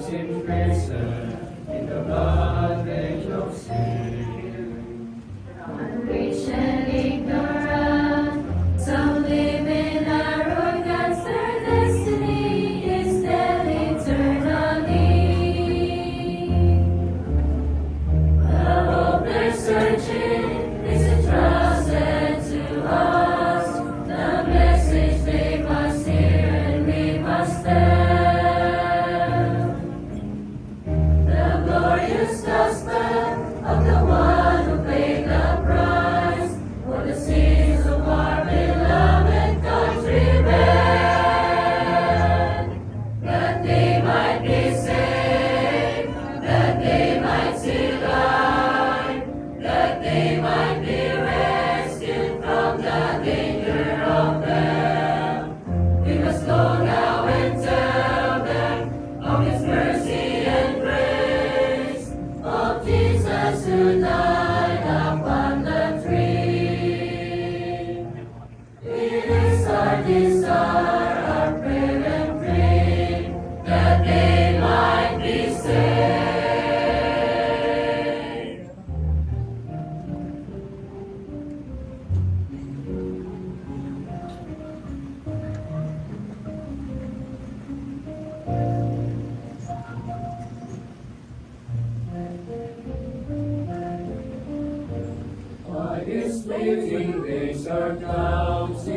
was in prison in the bondage of sin. Unreached and ignorant, some live in arrogance, their destiny is dead eternally. The hope they're searching is entrusted to us, the message they must hear and we must tell. The glorious gospel of the one who paid the price for the sins of our beloved countrymen, that they might be saved, that they might see light, that they might be rescued from the danger of hell. We must go now and tell them of His mercy and grace, of Jesus who died upon the tree. It is our desire, our prayer and plea, that they might be saved. By His fleeting days are counting,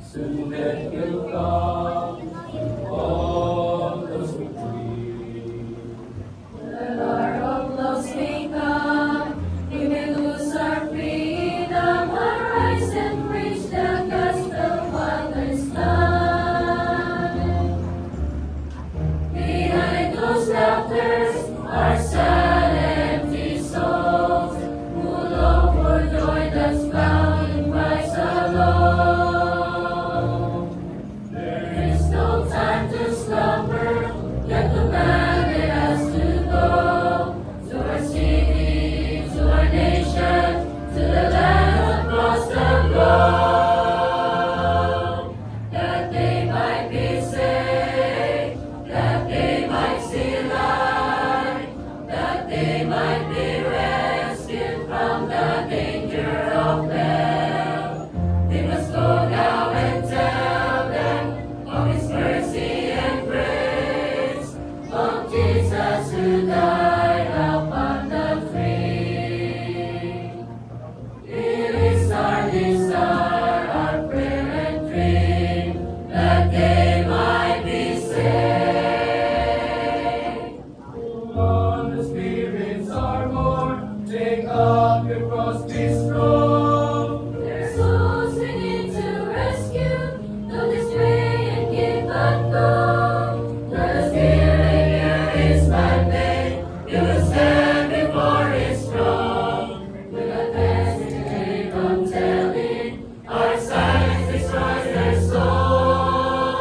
soon death will come to all those who flee. The hour of loss may come, we may lose our freedom, arise and preach the gospel while there's time. Behind those laughters are sad, empty souls who long for joy that's found in Christ alone. There is no time to slumber, yet commanded us to go to our city, to our nation, to the land across the globe, that they might be saved, that they might see light, that they might be rescued from the danger of hell. We must go now and tell them of His mercy and grace, of Jesus who died upon the tree. It is our desire, our prayer and dream, that they might be saved. On the spirits are born, take up your cross, be strong. Their souls we need to rescue, don't dismay and give up go. Let us hear His mandate, you will stand before His throne. With advance in on telling, our silence destroys their souls.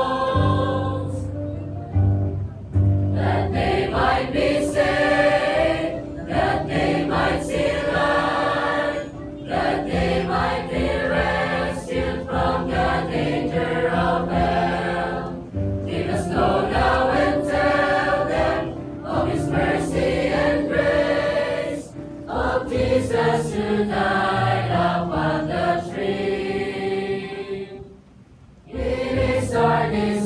That they might be saved, that they might see light, that they might be rescued from the danger of hell. We must go now and tell them of His mercy and grace, of Jesus who died upon the tree. It is our desire.